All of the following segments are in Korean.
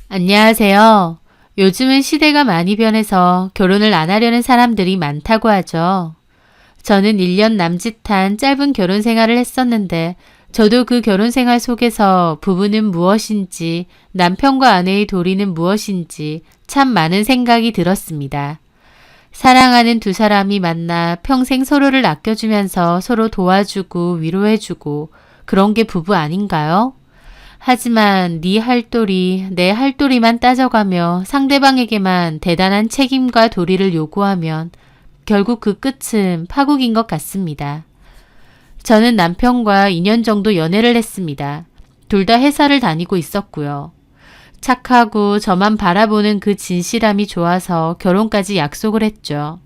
안녕하세요. 요즘은 시대가 많이 변해서 결혼을 안 하려는 사람들이 많다고 하죠. 저는 1년 남짓한 짧은 결혼 생활을 했었는데 저도 그 결혼 생활 속에서 부부는 무엇인지, 남편과 아내의 도리는 무엇인지 참 많은 생각이 들었습니다. 사랑하는 두 사람이 만나 평생 서로를 아껴주면서 서로 도와주고 위로해주고 그런 게 부부 아닌가요? 하지만 네 할도리, 내 할도리만 따져가며 상대방에게만 대단한 책임과 도리를 요구하면 결국 그 끝은 파국인 것 같습니다. 저는 남편과 2년 정도 연애를 했습니다. 둘 다 회사를 다니고 있었고요. 착하고 저만 바라보는 그 진실함이 좋아서 결혼까지 약속을 했죠.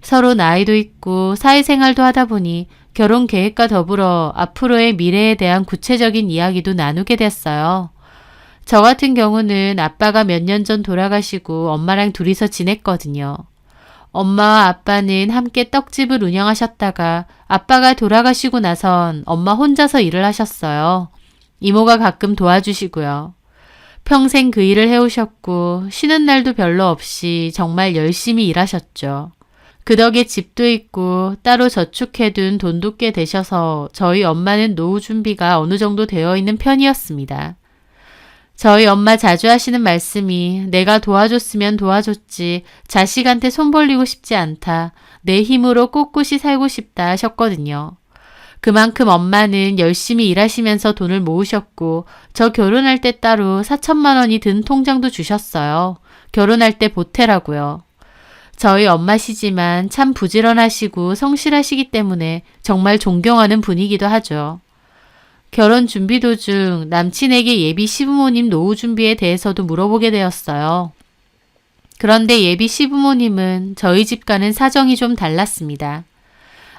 서로 나이도 있고 사회생활도 하다 보니 결혼 계획과 더불어 앞으로의 미래에 대한 구체적인 이야기도 나누게 됐어요. 저 같은 경우는 아빠가 몇 년 전 돌아가시고 엄마랑 둘이서 지냈거든요. 엄마와 아빠는 함께 떡집을 운영하셨다가 아빠가 돌아가시고 나선 엄마 혼자서 일을 하셨어요. 이모가 가끔 도와주시고요. 평생 그 일을 해오셨고 쉬는 날도 별로 없이 정말 열심히 일하셨죠. 그 덕에 집도 있고 따로 저축해둔 돈도 꽤 되셔서 저희 엄마는 노후 준비가 어느 정도 되어 있는 편이었습니다. 저희 엄마 자주 하시는 말씀이 내가 도와줬으면 도와줬지 자식한테 손 벌리고 싶지 않다. 내 힘으로 꼿꼿이 살고 싶다 하셨거든요. 그만큼 엄마는 열심히 일하시면서 돈을 모으셨고 저 결혼할 때 따로 4천만 원이 든 통장도 주셨어요. 결혼할 때 보태라고요. 저희 엄마시지만 참 부지런하시고 성실하시기 때문에 정말 존경하는 분이기도 하죠. 결혼 준비 도중 남친에게 예비 시부모님 노후 준비에 대해서도 물어보게 되었어요. 그런데 예비 시부모님은 저희 집과는 사정이 좀 달랐습니다.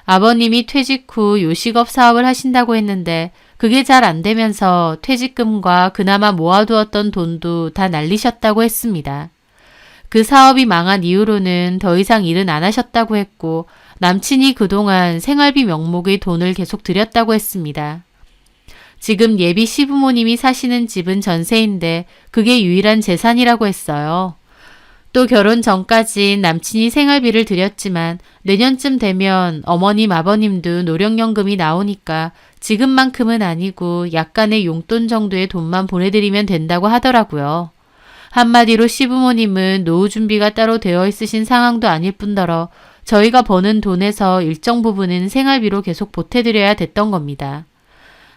아버님이 퇴직 후 요식업 사업을 하신다고 했는데 그게 잘 안 되면서 퇴직금과 그나마 모아두었던 돈도 다 날리셨다고 했습니다. 그 사업이 망한 이후로는 더 이상 일은 안 하셨다고 했고 남친이 그동안 생활비 명목의 돈을 계속 드렸다고 했습니다. 지금 예비 시부모님이 사시는 집은 전세인데 그게 유일한 재산이라고 했어요. 또 결혼 전까지 남친이 생활비를 드렸지만 내년쯤 되면 어머님 아버님도 노령연금이 나오니까 지금만큼은 아니고 약간의 용돈 정도의 돈만 보내드리면 된다고 하더라고요. 한마디로 시부모님은 노후 준비가 따로 되어 있으신 상황도 아닐 뿐더러 저희가 버는 돈에서 일정 부분은 생활비로 계속 보태드려야 됐던 겁니다.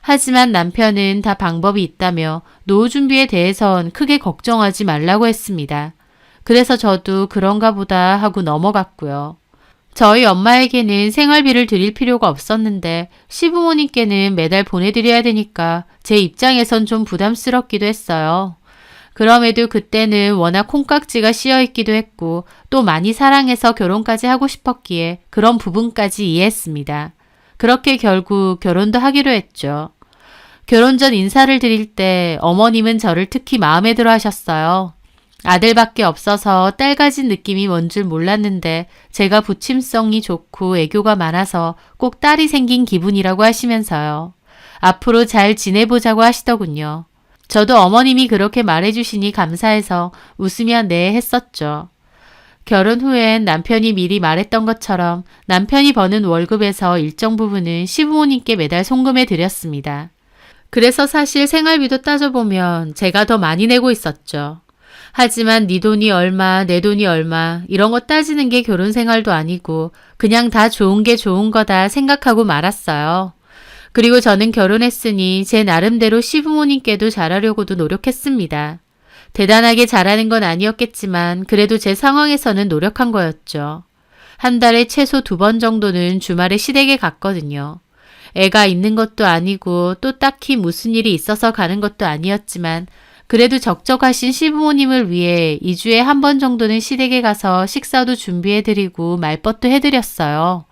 하지만 남편은 다 방법이 있다며 노후 준비에 대해선 크게 걱정하지 말라고 했습니다. 그래서 저도 그런가 보다 하고 넘어갔고요. 저희 엄마에게는 생활비를 드릴 필요가 없었는데 시부모님께는 매달 보내드려야 되니까 제 입장에선 좀 부담스럽기도 했어요. 그럼에도 그때는 워낙 콩깍지가 씌어있기도 했고 또 많이 사랑해서 결혼까지 하고 싶었기에 그런 부분까지 이해했습니다. 그렇게 결국 결혼도 하기로 했죠. 결혼 전 인사를 드릴 때 어머님은 저를 특히 마음에 들어 하셨어요. 아들밖에 없어서 딸 가진 느낌이 뭔 줄 몰랐는데 제가 부침성이 좋고 애교가 많아서 꼭 딸이 생긴 기분이라고 하시면서요. 앞으로 잘 지내보자고 하시더군요. 저도 어머님이 그렇게 말해주시니 감사해서 웃으며 네 했었죠. 결혼 후엔 남편이 미리 말했던 것처럼 남편이 버는 월급에서 일정 부분은 시부모님께 매달 송금해 드렸습니다. 그래서 사실 생활비도 따져보면 제가 더 많이 내고 있었죠. 하지만 네 돈이 얼마, 내 돈이 얼마 이런 거 따지는 게 결혼 생활도 아니고 그냥 다 좋은 게 좋은 거다 생각하고 말았어요. 그리고 저는 결혼했으니 제 나름대로 시부모님께도 잘하려고도 노력했습니다. 대단하게 잘하는 건 아니었겠지만 그래도 제 상황에서는 노력한 거였죠. 한 달에 최소 2번 정도는 주말에 시댁에 갔거든요. 애가 있는 것도 아니고 또 딱히 무슨 일이 있어서 가는 것도 아니었지만 그래도 적적하신 시부모님을 위해 2주에 한 번 정도는 시댁에 가서 식사도 준비해드리고 말벗도 해드렸어요.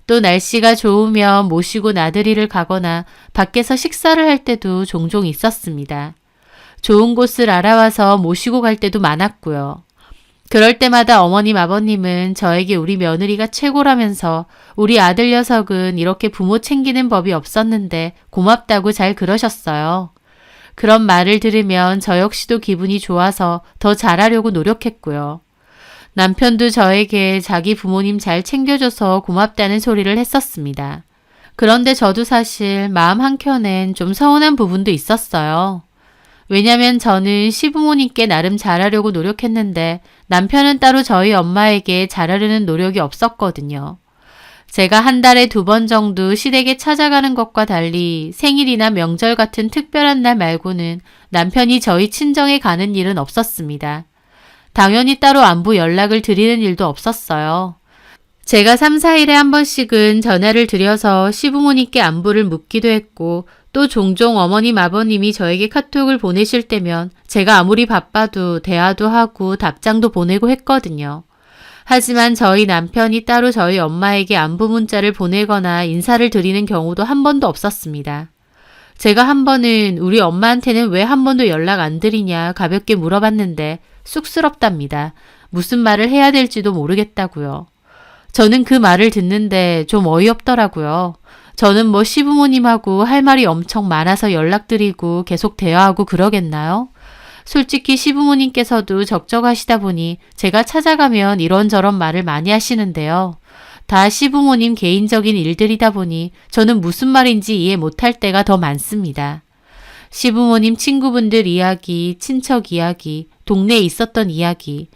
또 날씨가 좋으면 모시고 나들이를 가거나 밖에서 식사를 할 때도 종종 있었습니다. 좋은 곳을 알아와서 모시고 갈 때도 많았고요. 그럴 때마다 어머님, 아버님은 저에게 우리 며느리가 최고라면서 우리 아들 녀석은 이렇게 부모 챙기는 법이 없었는데 고맙다고 잘 그러셨어요. 그런 말을 들으면 저 역시도 기분이 좋아서 더 잘하려고 노력했고요. 남편도 저에게 자기 부모님 잘 챙겨줘서 고맙다는 소리를 했었습니다. 그런데 저도 사실 마음 한켠엔 좀 서운한 부분도 있었어요. 왜냐면 저는 시부모님께 나름 잘하려고 노력했는데 남편은 따로 저희 엄마에게 잘하려는 노력이 없었거든요. 제가 한 달에 2번 정도 시댁에 찾아가는 것과 달리 생일이나 명절 같은 특별한 날 말고는 남편이 저희 친정에 가는 일은 없었습니다. 당연히 따로 안부 연락을 드리는 일도 없었어요. 제가 3, 4일에 한 번씩은 전화를 드려서 시부모님께 안부를 묻기도 했고 또 종종 어머님, 아버님이 저에게 카톡을 보내실 때면 제가 아무리 바빠도 대화도 하고 답장도 보내고 했거든요. 하지만 저희 남편이 따로 저희 엄마에게 안부 문자를 보내거나 인사를 드리는 경우도 한 번도 없었습니다. 제가 한 번은 우리 엄마한테는 왜 한 번도 연락 안 드리냐 가볍게 물어봤는데 쑥스럽답니다. 무슨 말을 해야 될지도 모르겠다고요. 저는 그 말을 듣는데 좀 어이없더라고요. 저는 뭐 시부모님하고 할 말이 엄청 많아서 연락드리고 계속 대화하고 그러겠나요? 솔직히 시부모님께서도 적적하시다 보니 제가 찾아가면 이런저런 말을 많이 하시는데요. 다 시부모님 개인적인 일들이다 보니 저는 무슨 말인지 이해 못할 때가 더 많습니다. 시부모님 친구분들 이야기, 친척 이야기, 동네에 있었던 이야기,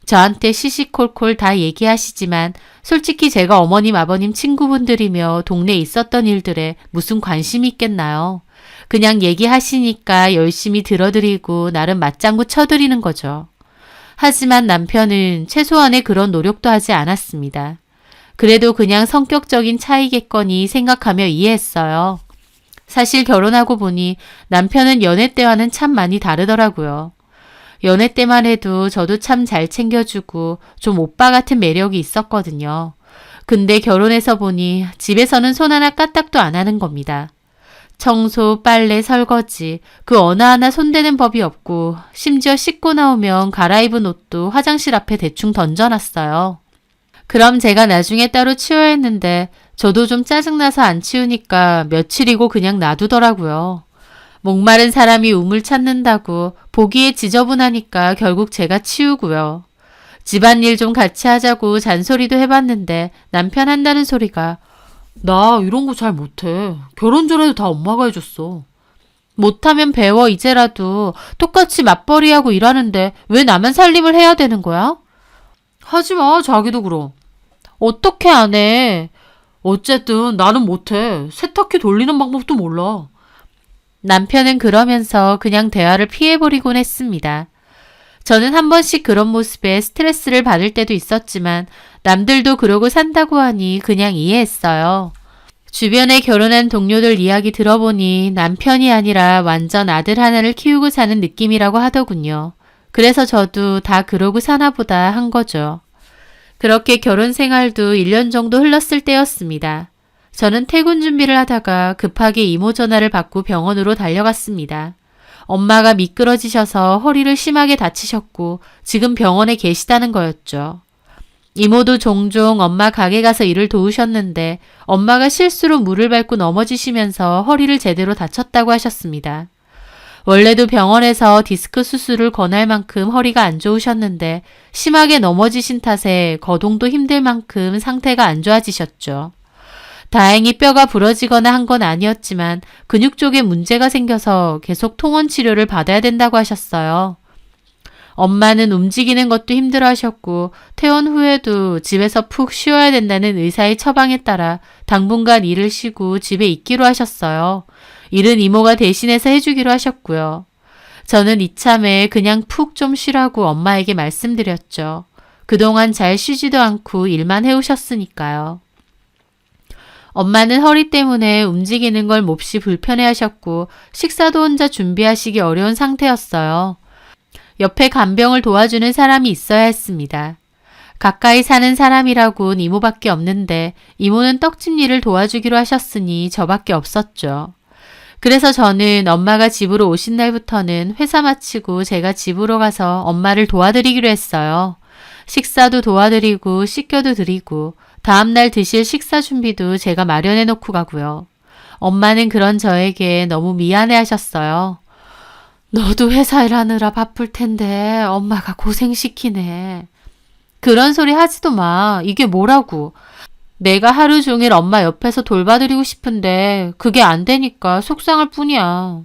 저한테 시시콜콜 다 얘기하시지만 솔직히 제가 어머님, 아버님 친구분들이며 동네에 있었던 일들에 무슨 관심이 있겠나요? 그냥 얘기하시니까 열심히 들어드리고 나름 맞장구 쳐드리는 거죠. 하지만 남편은 최소한의 그런 노력도 하지 않았습니다. 그래도 그냥 성격적인 차이겠거니 생각하며 이해했어요. 사실 결혼하고 보니 남편은 연애 때와는 참 많이 다르더라고요. 연애 때만 해도 저도 참 잘 챙겨주고 좀 오빠 같은 매력이 있었거든요. 근데 결혼해서 보니 집에서는 손 하나 까딱도 안 하는 겁니다. 청소, 빨래, 설거지 그 어느 하나 손대는 법이 없고 심지어 씻고 나오면 갈아입은 옷도 화장실 앞에 대충 던져놨어요. 그럼 제가 나중에 따로 치워야 했는데 저도 좀 짜증나서 안 치우니까 며칠이고 그냥 놔두더라고요. 목마른 사람이 우물 찾는다고 보기에 지저분하니까 결국 제가 치우고요. 집안일 좀 같이 하자고 잔소리도 해봤는데 남편 한다는 소리가 나 이런 거 잘 못해. 결혼 전에도 다 엄마가 해줬어. 못하면 배워 이제라도 똑같이 맞벌이하고 일하는데 왜 나만 살림을 해야 되는 거야? 하지마 자기도 그럼. 어떻게 안 해? 어쨌든 나는 못해. 세탁기 돌리는 방법도 몰라. 남편은 그러면서 그냥 대화를 피해버리곤 했습니다. 저는 한 번씩 그런 모습에 스트레스를 받을 때도 있었지만 남들도 그러고 산다고 하니 그냥 이해했어요. 주변에 결혼한 동료들 이야기 들어보니 남편이 아니라 완전 아들 하나를 키우고 사는 느낌이라고 하더군요. 그래서 저도 다 그러고 사나 보다 한 거죠. 그렇게 결혼 생활도 1년 정도 흘렀을 때였습니다. 저는 퇴근 준비를 하다가 급하게 이모 전화를 받고 병원으로 달려갔습니다. 엄마가 미끄러지셔서 허리를 심하게 다치셨고 지금 병원에 계시다는 거였죠. 이모도 종종 엄마 가게 가서 일을 도우셨는데 엄마가 실수로 물을 밟고 넘어지시면서 허리를 제대로 다쳤다고 하셨습니다. 원래도 병원에서 디스크 수술을 권할 만큼 허리가 안 좋으셨는데 심하게 넘어지신 탓에 거동도 힘들 만큼 상태가 안 좋아지셨죠. 다행히 뼈가 부러지거나 한 건 아니었지만 근육 쪽에 문제가 생겨서 계속 통원 치료를 받아야 된다고 하셨어요. 엄마는 움직이는 것도 힘들어 하셨고 퇴원 후에도 집에서 푹 쉬어야 된다는 의사의 처방에 따라 당분간 일을 쉬고 집에 있기로 하셨어요. 일은 이모가 대신해서 해주기로 하셨고요. 저는 이참에 그냥 푹 좀 쉬라고 엄마에게 말씀드렸죠. 그동안 잘 쉬지도 않고 일만 해오셨으니까요. 엄마는 허리 때문에 움직이는 걸 몹시 불편해하셨고 식사도 혼자 준비하시기 어려운 상태였어요. 옆에 간병을 도와주는 사람이 있어야 했습니다. 가까이 사는 사람이라곤 이모밖에 없는데 이모는 떡집 일을 도와주기로 하셨으니 저밖에 없었죠. 그래서 저는 엄마가 집으로 오신 날부터는 회사 마치고 제가 집으로 가서 엄마를 도와드리기로 했어요. 식사도 도와드리고 씻겨도 드리고 다음날 드실 식사 준비도 제가 마련해 놓고 가고요. 엄마는 그런 저에게 너무 미안해 하셨어요. 너도 회사 일하느라 바쁠 텐데 엄마가 고생시키네. 그런 소리 하지도 마. 이게 뭐라고. 내가 하루 종일 엄마 옆에서 돌봐드리고 싶은데 그게 안 되니까 속상할 뿐이야.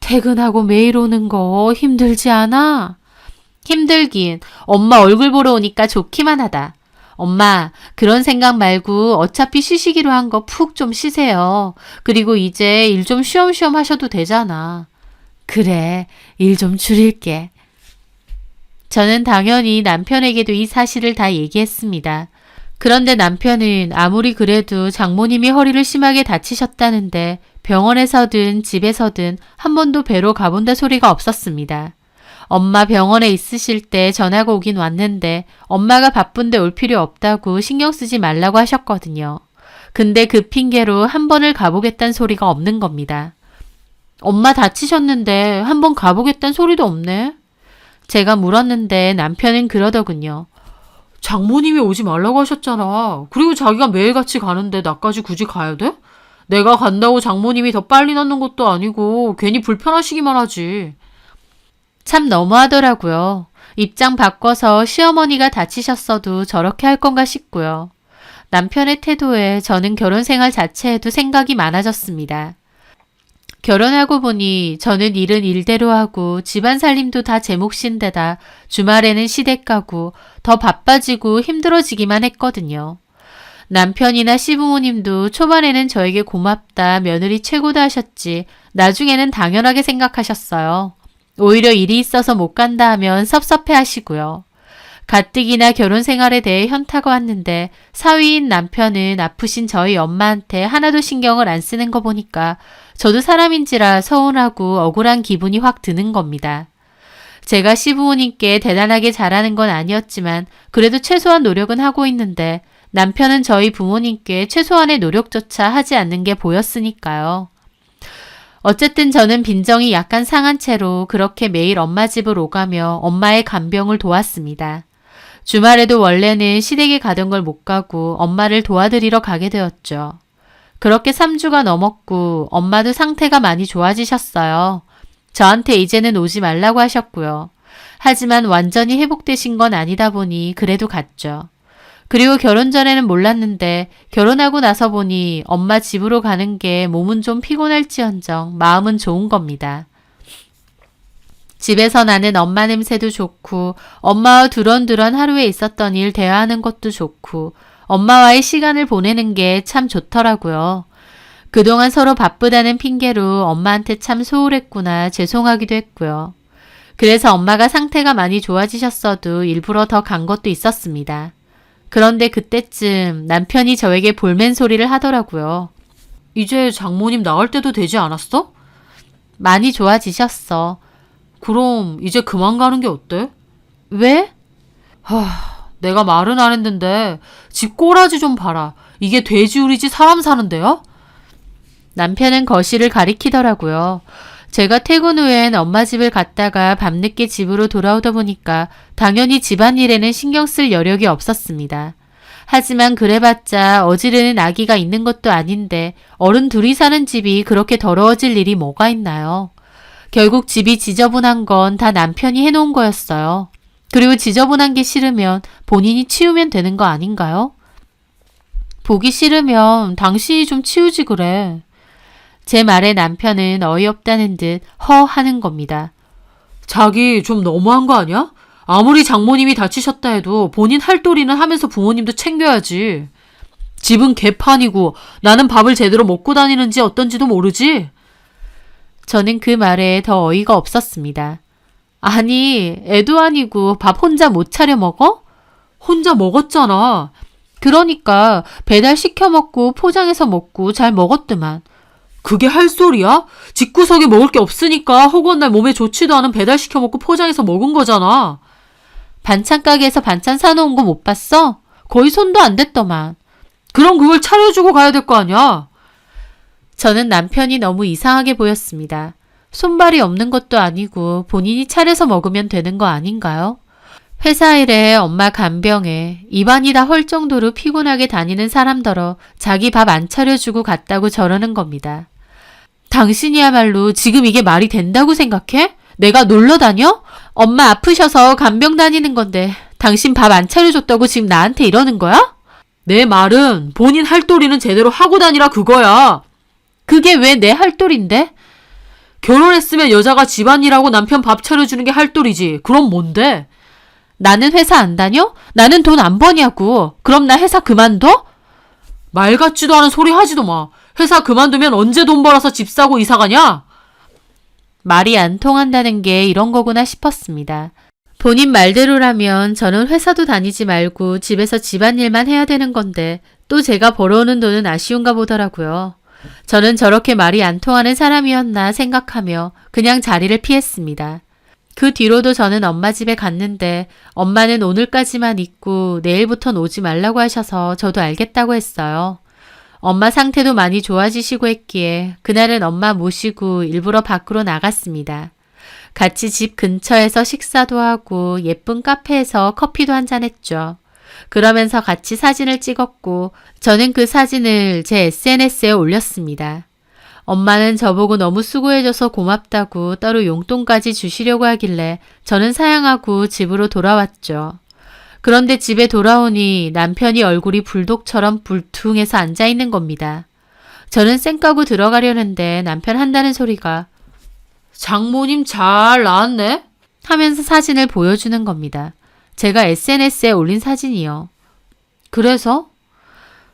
퇴근하고 매일 오는 거 힘들지 않아? 힘들긴 엄마 얼굴 보러 오니까 좋기만 하다. 엄마, 그런 생각 말고 어차피 쉬시기로 한 거 푹 좀 쉬세요. 그리고 이제 일 좀 쉬엄쉬엄 하셔도 되잖아. 그래, 일 좀 줄일게. 저는 당연히 남편에게도 이 사실을 다 얘기했습니다. 그런데 남편은 아무리 그래도 장모님이 허리를 심하게 다치셨다는데 병원에서든 집에서든 한 번도 뵈러 가본다 소리가 없었습니다. 엄마 병원에 있으실 때 전화가 오긴 왔는데 엄마가 바쁜데 올 필요 없다고 신경 쓰지 말라고 하셨거든요. 근데 그 핑계로 한 번을 가보겠다는 소리가 없는 겁니다. 엄마 다치셨는데 한 번 가보겠다는 소리도 없네. 제가 물었는데 남편은 그러더군요. 장모님이 오지 말라고 하셨잖아. 그리고 자기가 매일같이 가는데 나까지 굳이 가야 돼? 내가 간다고 장모님이 더 빨리 낫는 것도 아니고 괜히 불편하시기만 하지. 참 너무하더라고요. 입장 바꿔서 시어머니가 다치셨어도 저렇게 할 건가 싶고요. 남편의 태도에 저는 결혼 생활 자체에도 생각이 많아졌습니다. 결혼하고 보니 저는 일은 일대로 하고 집안 살림도 다 제 몫인데다 주말에는 시댁 가고 더 바빠지고 힘들어지기만 했거든요. 남편이나 시부모님도 초반에는 저에게 고맙다, 며느리 최고다 하셨지 나중에는 당연하게 생각하셨어요. 오히려 일이 있어서 못 간다 하면 섭섭해 하시고요. 가뜩이나 결혼 생활에 대해 현타가 왔는데 사위인 남편은 아프신 저희 엄마한테 하나도 신경을 안 쓰는 거 보니까 저도 사람인지라 서운하고 억울한 기분이 확 드는 겁니다. 제가 시부모님께 대단하게 잘하는 건 아니었지만 그래도 최소한 노력은 하고 있는데 남편은 저희 부모님께 최소한의 노력조차 하지 않는 게 보였으니까요. 어쨌든 저는 빈정이 약간 상한 채로 그렇게 매일 엄마 집을 오가며 엄마의 간병을 도왔습니다. 주말에도 원래는 시댁에 가던 걸 못 가고 엄마를 도와드리러 가게 되었죠. 그렇게 3주가 넘었고 엄마도 상태가 많이 좋아지셨어요. 저한테 이제는 오지 말라고 하셨고요. 하지만 완전히 회복되신 건 아니다 보니 그래도 갔죠. 그리고 결혼 전에는 몰랐는데 결혼하고 나서 보니 엄마 집으로 가는 게 몸은 좀 피곤할지언정 마음은 좋은 겁니다. 집에서 나는 엄마 냄새도 좋고 엄마와 두런두런 하루에 있었던 일 대화하는 것도 좋고 엄마와의 시간을 보내는 게 참 좋더라고요. 그동안 서로 바쁘다는 핑계로 엄마한테 참 소홀했구나 죄송하기도 했고요. 그래서 엄마가 상태가 많이 좋아지셨어도 일부러 더 간 것도 있었습니다. 그런데 그때쯤 남편이 저에게 볼멘 소리를 하더라고요. 이제 장모님 나을 때도 되지 않았어? 많이 좋아지셨어. 그럼 이제 그만 가는 게 어때? 왜? 내가 말은 안 했는데 집 꼬라지 좀 봐라. 이게 돼지우리지 사람 사는데요? 남편은 거실을 가리키더라고요. 제가 퇴근 후엔 엄마 집을 갔다가 밤늦게 집으로 돌아오다 보니까 당연히 집안일에는 신경 쓸 여력이 없었습니다. 하지만 그래봤자 어지르는 아기가 있는 것도 아닌데 어른 둘이 사는 집이 그렇게 더러워질 일이 뭐가 있나요? 결국 집이 지저분한 건 다 남편이 해놓은 거였어요. 그리고 지저분한 게 싫으면 본인이 치우면 되는 거 아닌가요? 보기 싫으면 당신이 좀 치우지 그래. 제 말에 남편은 어이없다는 듯 하는 겁니다. 자기 좀 너무한 거 아니야? 아무리 장모님이 다치셨다 해도 본인 할 도리는 하면서 부모님도 챙겨야지. 집은 개판이고 나는 밥을 제대로 먹고 다니는지 어떤지도 모르지? 저는 그 말에 더 어이가 없었습니다. 아니, 애도 아니고 밥 혼자 못 차려 먹어? 혼자 먹었잖아. 그러니까 배달 시켜 먹고 포장해서 먹고 잘 먹었더만. 그게 할 소리야? 집구석에 먹을 게 없으니까 허구한 날 몸에 좋지도 않은 배달 시켜 먹고 포장해서 먹은 거잖아. 반찬 가게에서 반찬 사놓은 거 못 봤어? 거의 손도 안 댔더만. 그럼 그걸 차려주고 가야 될 거 아니야? 저는 남편이 너무 이상하게 보였습니다. 손발이 없는 것도 아니고 본인이 차려서 먹으면 되는 거 아닌가요? 회사 일에 엄마 간병에 입안이 다 헐 정도로 피곤하게 다니는 사람더러 자기 밥 안 차려주고 갔다고 저러는 겁니다. 당신이야말로 지금 이게 말이 된다고 생각해? 내가 놀러 다녀? 엄마 아프셔서 간병 다니는 건데 당신 밥 안 차려줬다고 지금 나한테 이러는 거야? 내 말은 본인 할도리는 제대로 하고 다니라 그거야. 그게 왜 내 할도리인데? 결혼했으면 여자가 집안일하고 남편 밥 차려주는 게 할도리지. 그럼 뭔데? 나는 회사 안 다녀? 나는 돈 안 버냐고. 그럼 나 회사 그만둬? 말 같지도 않은 소리 하지도 마. 회사 그만두면 언제 돈 벌어서 집 사고 이사 가냐? 말이 안 통한다는 게 이런 거구나 싶었습니다. 본인 말대로라면 저는 회사도 다니지 말고 집에서 집안일만 해야 되는 건데 또 제가 벌어오는 돈은 아쉬운가 보더라고요. 저는 저렇게 말이 안 통하는 사람이었나 생각하며 그냥 자리를 피했습니다. 그 뒤로도 저는 엄마 집에 갔는데 엄마는 오늘까지만 있고 내일부터는 오지 말라고 하셔서 저도 알겠다고 했어요. 엄마 상태도 많이 좋아지시고 했기에 그날은 엄마 모시고 일부러 밖으로 나갔습니다. 같이 집 근처에서 식사도 하고 예쁜 카페에서 커피도 한잔 했죠. 그러면서 같이 사진을 찍었고 저는 그 사진을 제 SNS에 올렸습니다. 엄마는 저보고 너무 수고해줘서 고맙다고 따로 용돈까지 주시려고 하길래 저는 사양하고 집으로 돌아왔죠. 그런데 집에 돌아오니 남편이 얼굴이 불독처럼 불퉁해서 앉아있는 겁니다. 저는 쌩 까고 들어가려는데 남편 한다는 소리가 장모님 잘 나왔네? 하면서 사진을 보여주는 겁니다. 제가 SNS에 올린 사진이요. 그래서?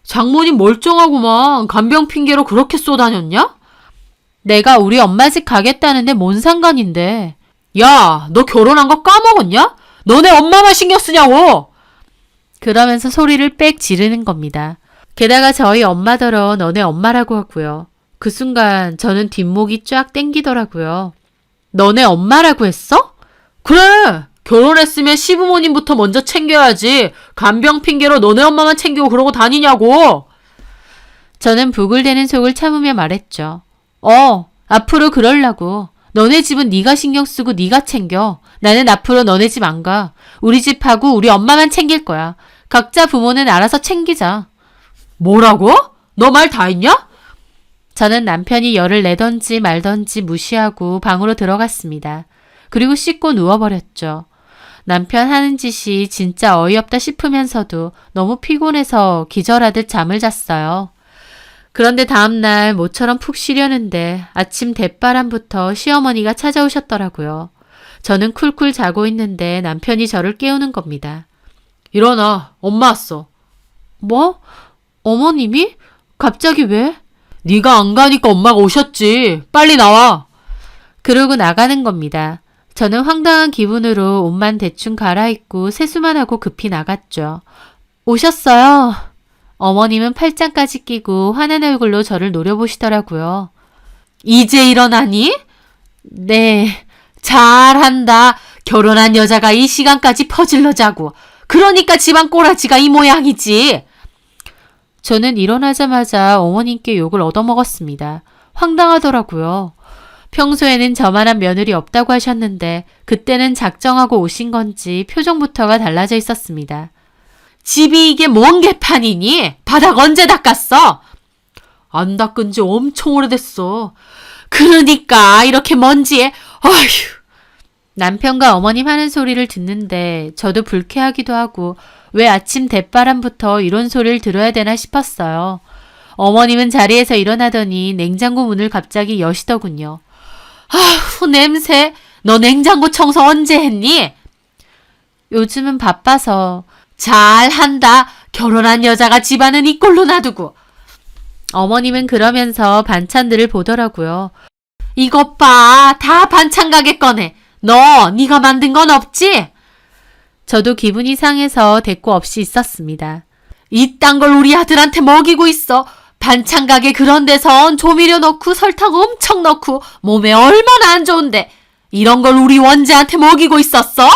장모님 멀쩡하구만. 간병 핑계로 그렇게 쏘다녔냐? 내가 우리 엄마 집 가겠다는데 뭔 상관인데. 야, 너 결혼한 거 까먹었냐? 너네 엄마만 신경 쓰냐고! 그러면서 소리를 빽 지르는 겁니다. 게다가 저희 엄마더러 너네 엄마라고 하고요. 그 순간 저는 뒷목이 쫙 땡기더라고요. 너네 엄마라고 했어? 그래! 결혼했으면 시부모님부터 먼저 챙겨야지. 간병 핑계로 너네 엄마만 챙기고 그러고 다니냐고! 저는 부글대는 속을 참으며 말했죠. 앞으로 그럴라고. 너네 집은 네가 신경 쓰고 네가 챙겨. 나는 앞으로 너네 집 안 가. 우리 집하고 우리 엄마만 챙길 거야. 각자 부모는 알아서 챙기자. 뭐라고? 너 말 다 했냐? 저는 남편이 열을 내던지 말던지 무시하고 방으로 들어갔습니다. 그리고 씻고 누워버렸죠. 남편 하는 짓이 진짜 어이없다 싶으면서도 너무 피곤해서 기절하듯 잠을 잤어요. 그런데 다음날 모처럼 푹 쉬려는데 아침 대바람부터 시어머니가 찾아오셨더라고요. 저는 쿨쿨 자고 있는데 남편이 저를 깨우는 겁니다. 일어나, 엄마 왔어. 뭐? 어머님이? 갑자기 왜? 네가 안 가니까 엄마가 오셨지. 빨리 나와. 그러고 나가는 겁니다. 저는 황당한 기분으로 옷만 대충 갈아입고 세수만 하고 급히 나갔죠. 오셨어요. 어머님은 팔짱까지 끼고 화난 얼굴로 저를 노려보시더라고요. 이제 일어나니? 네, 잘한다. 결혼한 여자가 이 시간까지 퍼질러 자고. 그러니까 집안 꼬라지가 이 모양이지. 저는 일어나자마자 어머님께 욕을 얻어먹었습니다. 황당하더라고요. 평소에는 저만한 며느리 없다고 하셨는데 그때는 작정하고 오신 건지 표정부터가 달라져 있었습니다. 집이 이게 뭔 개판이니? 바닥 언제 닦았어? 안 닦은 지 엄청 오래됐어. 그러니까 이렇게 먼지에 어휴. 남편과 어머님 하는 소리를 듣는데 저도 불쾌하기도 하고 왜 아침 대바람부터 이런 소리를 들어야 되나 싶었어요. 어머님은 자리에서 일어나더니 냉장고 문을 갑자기 여시더군요. 아휴 냄새. 너 냉장고 청소 언제 했니? 요즘은 바빠서. 잘한다. 결혼한 여자가 집안은 이 꼴로 놔두고. 어머님은 그러면서 반찬들을 보더라고요. 이것 봐. 다 반찬 가게 꺼내. 너 네가 만든 건 없지? 저도 기분이 상해서 대꾸 없이 있었습니다. 이딴 걸 우리 아들한테 먹이고 있어. 반찬 가게 그런 데선 조미료 넣고 설탕 엄청 넣고 몸에 얼마나 안 좋은데 이런 걸 우리 원재한테 먹이고 있었어?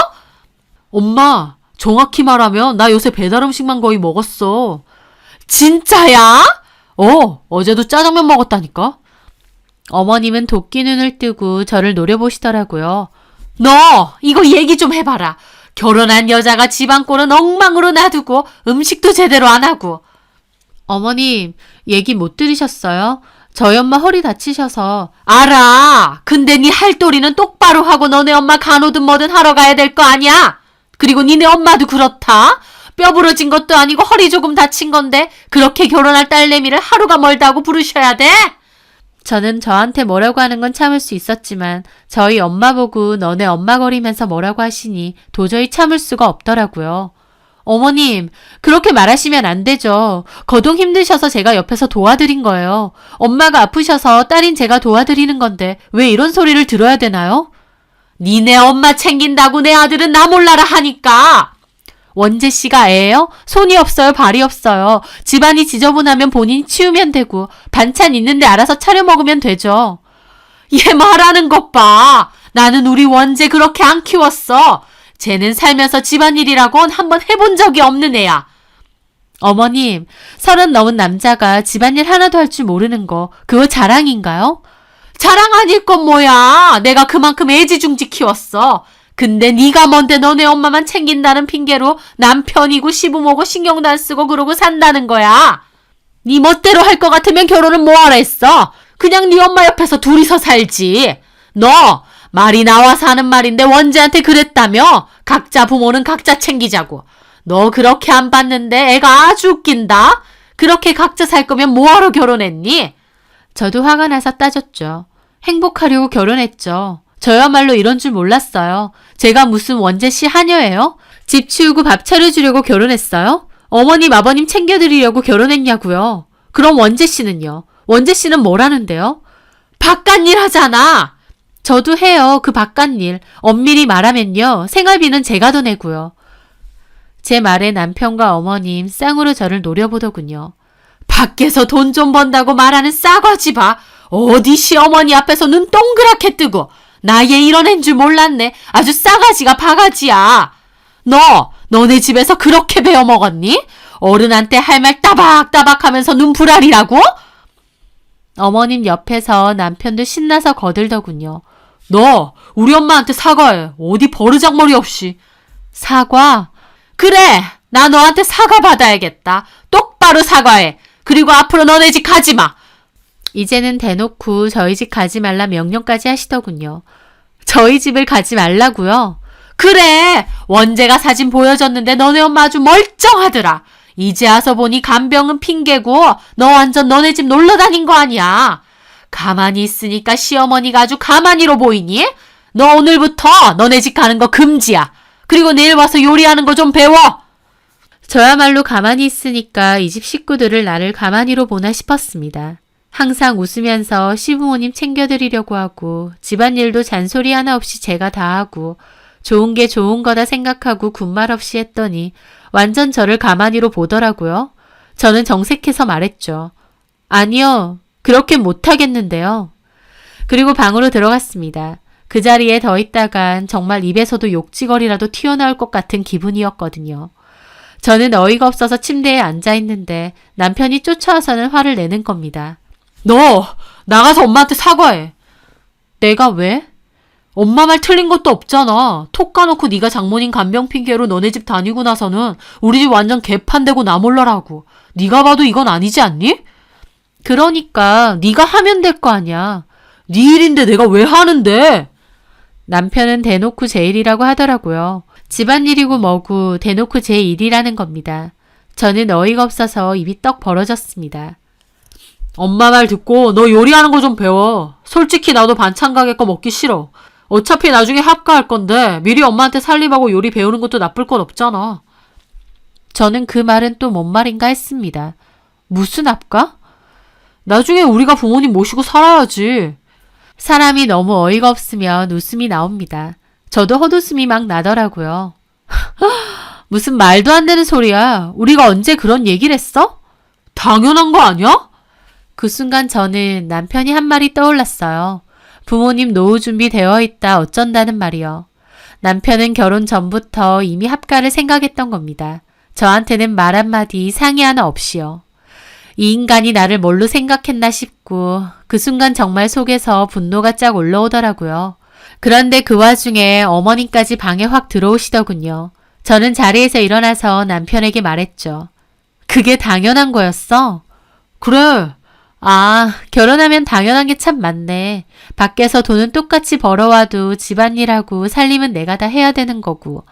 엄마, 정확히 말하면 나 요새 배달 음식만 거의 먹었어. 진짜야? 어제도 짜장면 먹었다니까. 어머님은 도끼 눈을 뜨고 저를 노려보시더라고요. 너 이거 얘기 좀 해봐라. 결혼한 여자가 집안 꼴은 엉망으로 놔두고 음식도 제대로 안 하고. 어머님, 얘기 못 들으셨어요? 저희 엄마 허리 다치셔서. 알아. 근데 네 할도리는 똑바로 하고 너네 엄마 간호든 뭐든 하러 가야 될 거 아니야? 그리고 니네 엄마도 그렇다. 뼈 부러진 것도 아니고 허리 조금 다친 건데 그렇게 결혼할 딸내미를 하루가 멀다고 부르셔야 돼? 저는 저한테 뭐라고 하는 건 참을 수 있었지만 저희 엄마 보고 너네 엄마 거리면서 뭐라고 하시니 도저히 참을 수가 없더라고요. 어머님, 그렇게 말하시면 안 되죠. 거동 힘드셔서 제가 옆에서 도와드린 거예요. 엄마가 아프셔서 딸인 제가 도와드리는 건데 왜 이런 소리를 들어야 되나요? 니네 엄마 챙긴다고 내 아들은 나 몰라라 하니까. 원재 씨가 애예요? 손이 없어요, 발이 없어요. 집안이 지저분하면 본인이 치우면 되고 반찬 있는데 알아서 차려 먹으면 되죠. 얘 말하는 것 봐. 나는 우리 원재 그렇게 안 키웠어. 쟤는 살면서 집안일이라곤 한번 해본 적이 없는 애야. 어머님, 30 넘은 남자가 집안일 하나도 할 줄 모르는 거 그거 자랑인가요? 자랑 아닐 건 뭐야. 내가 그만큼 애지중지 키웠어. 근데 네가 뭔데 너네 엄마만 챙긴다는 핑계로 남편이고 시부모고 신경도 안 쓰고 그러고 산다는 거야. 네 멋대로 할 것 같으면 결혼은 뭐하라 했어. 그냥 네 엄마 옆에서 둘이서 살지. 너 말이 나와서 하는 말인데 원재한테 그랬다며? 각자 부모는 각자 챙기자고. 너 그렇게 안 봤는데 애가 아주 웃긴다. 그렇게 각자 살 거면 뭐하러 결혼했니? 저도 화가 나서 따졌죠. 행복하려고 결혼했죠. 저야말로 이런 줄 몰랐어요. 제가 무슨 원재 씨 하녀예요? 집 치우고 밥 차려주려고 결혼했어요? 어머님, 아버님 챙겨드리려고 결혼했냐고요. 그럼 원재 씨는요? 원재 씨는 뭘 하는데요? 바깥일 하잖아. 저도 해요. 그 바깥일. 엄밀히 말하면요. 생활비는 제가 더 내고요. 제 말에 남편과 어머님 쌍으로 저를 노려보더군요. 밖에서 돈 좀 번다고 말하는 싸가지 봐. 어디 시어머니 앞에서 눈 동그랗게 뜨고 나 얘 이런 애인 줄 몰랐네. 아주 싸가지가 바가지야. 너네 집에서 그렇게 배워 먹었니? 어른한테 할 말 따박따박 하면서 눈 부라리라고? 어머님 옆에서 남편도 신나서 거들더군요. 너 우리 엄마한테 사과해. 어디 버르장머리 없이. 사과? 그래. 나 너한테 사과 받아야겠다. 똑바로 사과해. 그리고 앞으로 너네 집 가지 마. 이제는 대놓고 저희 집 가지 말라 명령까지 하시더군요. 저희 집을 가지 말라고요? 그래. 원재가 사진 보여줬는데 너네 엄마 아주 멀쩡하더라. 이제 와서 보니 간병은 핑계고 너 완전 너네 집 놀러 다닌 거 아니야. 가만히 있으니까 시어머니가 아주 가만히로 보이니? 너 오늘부터 너네 집 가는 거 금지야. 그리고 내일 와서 요리하는 거 좀 배워. 저야말로 가만히 있으니까 이 집 식구들을 나를 가만히로 보나 싶었습니다. 항상 웃으면서 시부모님 챙겨드리려고 하고 집안일도 잔소리 하나 없이 제가 다 하고 좋은 게 좋은 거다 생각하고 군말 없이 했더니 완전 저를 가만히로 보더라고요. 저는 정색해서 말했죠. 아니요. 그렇게 못하겠는데요. 그리고 방으로 들어갔습니다. 그 자리에 더 있다간 정말 입에서도 욕지거리라도 튀어나올 것 같은 기분이었거든요. 저는 어이가 없어서 침대에 앉아있는데 남편이 쫓아와서는 화를 내는 겁니다. 너 나가서 엄마한테 사과해. 내가 왜? 엄마 말 틀린 것도 없잖아. 톡 까놓고 네가 장모님 간병 핑계로 너네 집 다니고 나서는 우리 집 완전 개판되고 나 몰라라고. 네가 봐도 이건 아니지 않니? 그러니까 네가 하면 될 거 아니야. 네 일인데 내가 왜 하는데? 남편은 대놓고 제 일이라고 하더라고요. 집안일이고 뭐고 대놓고 제 일이라는 겁니다. 저는 어이가 없어서 입이 떡 벌어졌습니다. 엄마 말 듣고 너 요리하는 거 좀 배워. 솔직히 나도 반찬 가게 거 먹기 싫어. 어차피 나중에 합가할 건데 미리 엄마한테 살림하고 요리 배우는 것도 나쁠 건 없잖아. 저는 그 말은 또 뭔 말인가 했습니다. 무슨 합가? 나중에 우리가 부모님 모시고 살아야지. 사람이 너무 어이가 없으면 웃음이 나옵니다. 저도 헛웃음이 막 나더라고요. 무슨 말도 안 되는 소리야. 우리가 언제 그런 얘기를 했어? 당연한 거 아니야? 그 순간 저는 남편이 한 말이 떠올랐어요. 부모님 노후 준비 되어 있다 어쩐다는 말이요. 남편은 결혼 전부터 이미 합가를 생각했던 겁니다. 저한테는 말 한마디 상의 하나 없이요. 이 인간이 나를 뭘로 생각했나 싶고 그 순간 정말 속에서 분노가 쫙 올라오더라고요. 그런데 그 와중에 어머니까지 방에 확 들어오시더군요. 저는 자리에서 일어나서 남편에게 말했죠. 그게 당연한 거였어? 그래. 아, 결혼하면 당연한 게 참 많네. 밖에서 돈은 똑같이 벌어와도 집안일하고 살림은 내가 다 해야 되는 거고,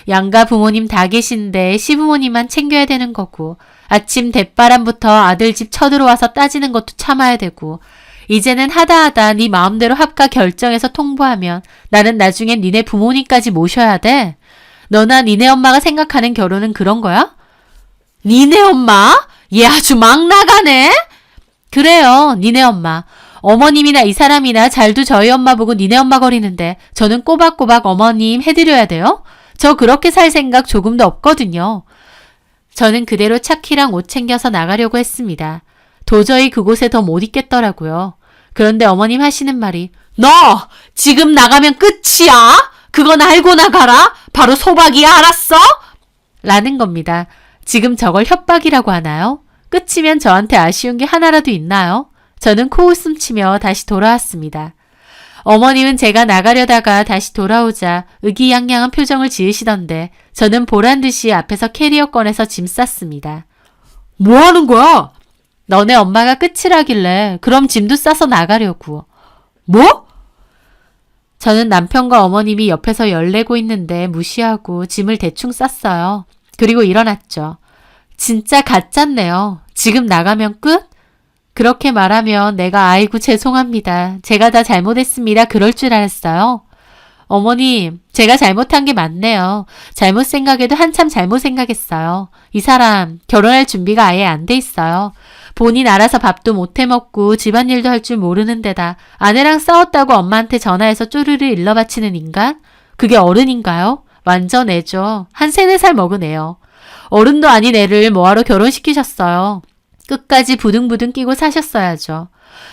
양가 부모님 다 계신데 시부모님만 챙겨야 되는 거고, 아침 대바람부터 아들 집 쳐들어와서 따지는 것도 참아야 되고, 이제는 하다 네 마음대로 합가 결정해서 통보하면 나는 나중엔 니네 부모님까지 모셔야 돼. 너나 니네 엄마가 생각하는 결혼은 그런 거야? 니네 엄마? 얘 아주 막 나가네? 그래요, 니네 엄마. 어머님이나 이 사람이나 잘도 저희 엄마 보고 니네 엄마 거리는데 저는 꼬박꼬박 어머님 해드려야 돼요? 저 그렇게 살 생각 조금도 없거든요. 저는 그대로 차키랑 옷 챙겨서 나가려고 했습니다. 도저히 그곳에 더 못 있겠더라고요. 그런데 어머님 하시는 말이 너 지금 나가면 끝이야? 그건 알고 나가라? 바로 소박이야, 알았어? 라는 겁니다. 지금 저걸 협박이라고 하나요? 끝이면 저한테 아쉬운 게 하나라도 있나요? 저는 코웃음 치며 다시 돌아왔습니다. 어머님은 제가 나가려다가 다시 돌아오자 의기양양한 표정을 지으시던데 저는 보란듯이 앞에서 캐리어 꺼내서 짐 쌌습니다. 뭐 하는 거야? 너네 엄마가 끝이라길래 그럼 짐도 싸서 나가려고. 뭐? 저는 남편과 어머님이 옆에서 열내고 있는데 무시하고 짐을 대충 쌌어요. 그리고 일어났죠. 진짜 가짰네요. 지금 나가면 끝? 그렇게 말하면 내가 아이고 죄송합니다. 제가 다 잘못했습니다. 그럴 줄 알았어요. 어머님, 제가 잘못한 게 맞네요. 잘못 생각해도 한참 잘못 생각했어요. 이 사람 결혼할 준비가 아예 안 돼 있어요. 본인 알아서 밥도 못 해먹고 집안일도 할 줄 모르는 데다 아내랑 싸웠다고 엄마한테 전화해서 쪼르르 일러바치는 인간? 그게 어른인가요? 완전 애죠. 한 3-4살 먹은 애요. 어른도 아닌 애를 뭐하러 결혼시키셨어요. 끝까지 부둥부둥 끼고 사셨어야죠.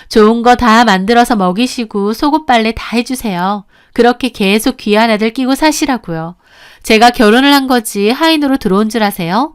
좋은 거 다 만들어서 먹이시고 속옷 빨래 다 해주세요. 그렇게 계속 귀한 애들 끼고 사시라고요. 제가 결혼을 한 거지 하인으로 들어온 줄 아세요?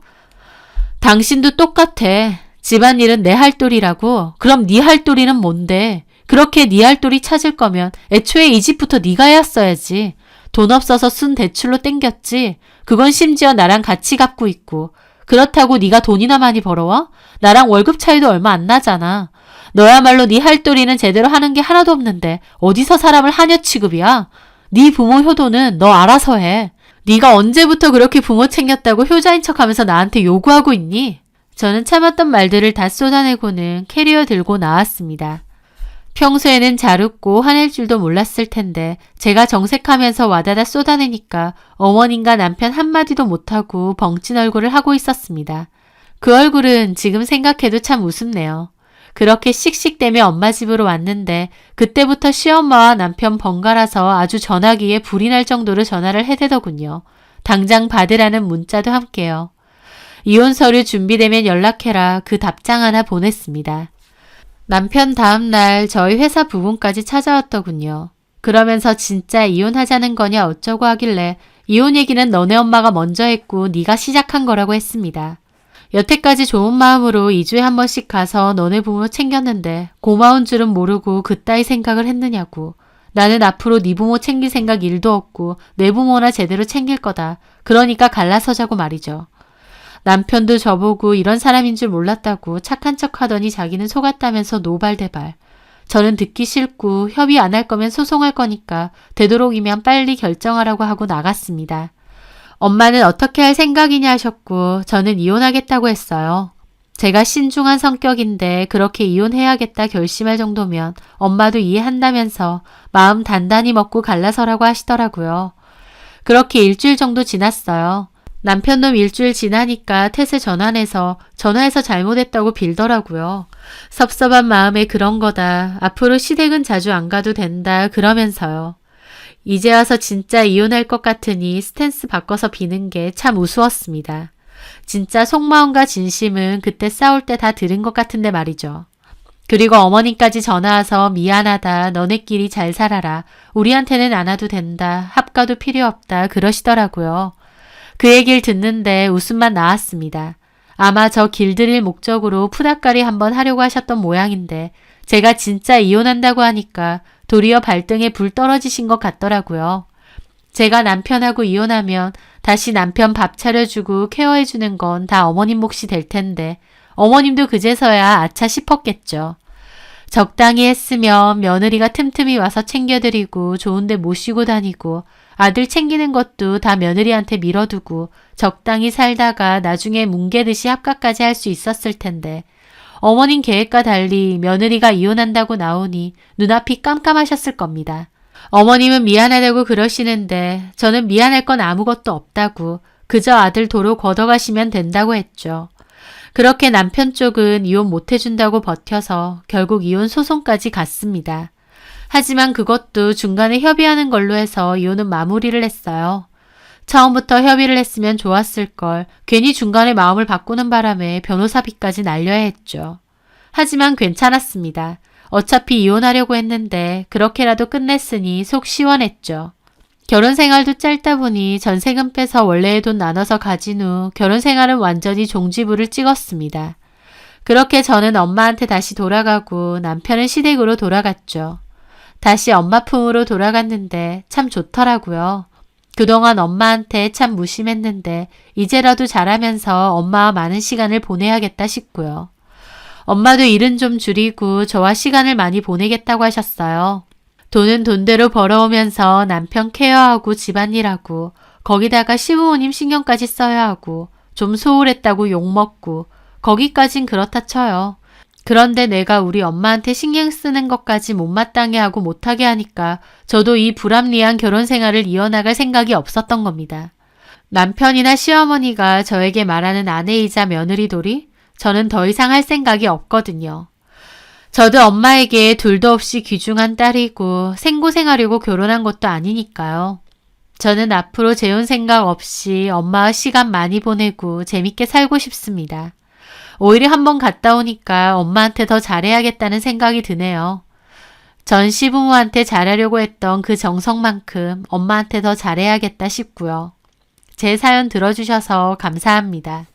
당신도 똑같아. 집안일은 내 할도리라고. 그럼 네 할도리는 뭔데? 그렇게 네 할도리 찾을 거면 애초에 이 집부터 네가 해왔어야지. 돈 없어서 순 대출로 땡겼지. 그건 심지어 나랑 같이 갚고 있고. 그렇다고 네가 돈이나 많이 벌어와? 나랑 월급 차이도 얼마 안 나잖아. 너야말로 네 할도리는 제대로 하는 게 하나도 없는데 어디서 사람을 하녀 취급이야? 네 부모 효도는 너 알아서 해. 네가 언제부터 그렇게 부모 챙겼다고 효자인 척하면서 나한테 요구하고 있니? 저는 참았던 말들을 다 쏟아내고는 캐리어 들고 나왔습니다. 평소에는 잘 웃고 화낼 줄도 몰랐을 텐데 제가 정색하면서 와다다 쏟아내니까 어머님과 남편 한마디도 못하고 벙찐 얼굴을 하고 있었습니다. 그 얼굴은 지금 생각해도 참 우습네요. 그렇게 씩씩대며 엄마 집으로 왔는데 그때부터 시엄마와 남편 번갈아서 아주 전화기에 불이 날 정도로 전화를 해대더군요. 당장 받으라는 문자도 함께요. 이혼 서류 준비되면 연락해라. 그 답장 하나 보냈습니다. 남편 다음날 저희 회사 부분까지 찾아왔더군요. 그러면서 진짜 이혼하자는 거냐 어쩌고 하길래 이혼 얘기는 너네 엄마가 먼저 했고 네가 시작한 거라고 했습니다. 여태까지 좋은 마음으로 2주에 한 번씩 가서 너네 부모 챙겼는데 고마운 줄은 모르고 그따위 생각을 했느냐고. 나는 앞으로 네 부모 챙길 생각 1도 없고 내 부모나 제대로 챙길 거다. 그러니까 갈라서자고 말이죠. 남편도 저보고 이런 사람인 줄 몰랐다고 착한 척 하더니 자기는 속았다면서 노발대발. 저는 듣기 싫고 협의 안 할 거면 소송할 거니까 되도록이면 빨리 결정하라고 하고 나갔습니다. 엄마는 어떻게 할 생각이냐 하셨고 저는 이혼하겠다고 했어요. 제가 신중한 성격인데 그렇게 이혼해야겠다 결심할 정도면 엄마도 이해한다면서 마음 단단히 먹고 갈라서라고 하시더라고요. 그렇게 일주일 정도 지났어요. 남편놈 일주일 지나니까 탓에 전화해서 잘못했다고 빌더라고요. 섭섭한 마음에 그런 거다. 앞으로 시댁은 자주 안 가도 된다. 그러면서요. 이제 와서 진짜 이혼할 것 같으니 스탠스 바꿔서 비는 게 참 우스웠습니다. 진짜 속마음과 진심은 그때 싸울 때 다 들은 것 같은데 말이죠. 그리고 어머니까지 전화와서 미안하다. 너네끼리 잘 살아라. 우리한테는 안 와도 된다. 합가도 필요 없다. 그러시더라고요. 그 얘기를 듣는데 웃음만 나왔습니다. 아마 저 길들일 목적으로 푸닥거리 한번 하려고 하셨던 모양인데 제가 진짜 이혼한다고 하니까 도리어 발등에 불 떨어지신 것 같더라고요. 제가 남편하고 이혼하면 다시 남편 밥 차려주고 케어해주는 건 다 어머님 몫이 될 텐데 어머님도 그제서야 아차 싶었겠죠. 적당히 했으면 며느리가 틈틈이 와서 챙겨드리고 좋은데 모시고 다니고 아들 챙기는 것도 다 며느리한테 밀어두고 적당히 살다가 나중에 뭉개듯이 합가까지 할 수 있었을 텐데 어머님 계획과 달리 며느리가 이혼한다고 나오니 눈앞이 깜깜하셨을 겁니다. 어머님은 미안하다고 그러시는데 저는 미안할 건 아무것도 없다고 그저 아들 도로 걷어가시면 된다고 했죠. 그렇게 남편 쪽은 이혼 못해준다고 버텨서 결국 이혼 소송까지 갔습니다. 하지만 그것도 중간에 협의하는 걸로 해서 이혼은 마무리를 했어요. 처음부터 협의를 했으면 좋았을 걸 괜히 중간에 마음을 바꾸는 바람에 변호사비까지 날려야 했죠. 하지만 괜찮았습니다. 어차피 이혼하려고 했는데 그렇게라도 끝냈으니 속 시원했죠. 결혼 생활도 짧다 보니 전세금 빼서 원래의 돈 나눠서 가진 후 결혼 생활은 완전히 종지부를 찍었습니다. 그렇게 저는 엄마한테 다시 돌아가고 남편은 시댁으로 돌아갔죠. 다시 엄마 품으로 돌아갔는데 참 좋더라고요. 그동안 엄마한테 참 무심했는데 이제라도 잘하면서 엄마와 많은 시간을 보내야겠다 싶고요. 엄마도 일은 좀 줄이고 저와 시간을 많이 보내겠다고 하셨어요. 돈은 돈대로 벌어오면서 남편 케어하고 집안일하고 거기다가 시부모님 신경까지 써야 하고 좀 소홀했다고 욕먹고 거기까진 그렇다 쳐요. 그런데 내가 우리 엄마한테 신경 쓰는 것까지 못마땅해 하고 못하게 하니까 저도 이 불합리한 결혼 생활을 이어나갈 생각이 없었던 겁니다. 남편이나 시어머니가 저에게 말하는 아내이자 며느리돌이 저는 더 이상 할 생각이 없거든요. 저도 엄마에게 둘도 없이 귀중한 딸이고 생고생하려고 결혼한 것도 아니니까요. 저는 앞으로 재혼 생각 없이 엄마와 시간 많이 보내고 재밌게 살고 싶습니다. 오히려 한번 갔다 오니까 엄마한테 더 잘해야겠다는 생각이 드네요. 전 시부모한테 잘하려고 했던 그 정성만큼 엄마한테 더 잘해야겠다 싶고요. 제 사연 들어주셔서 감사합니다.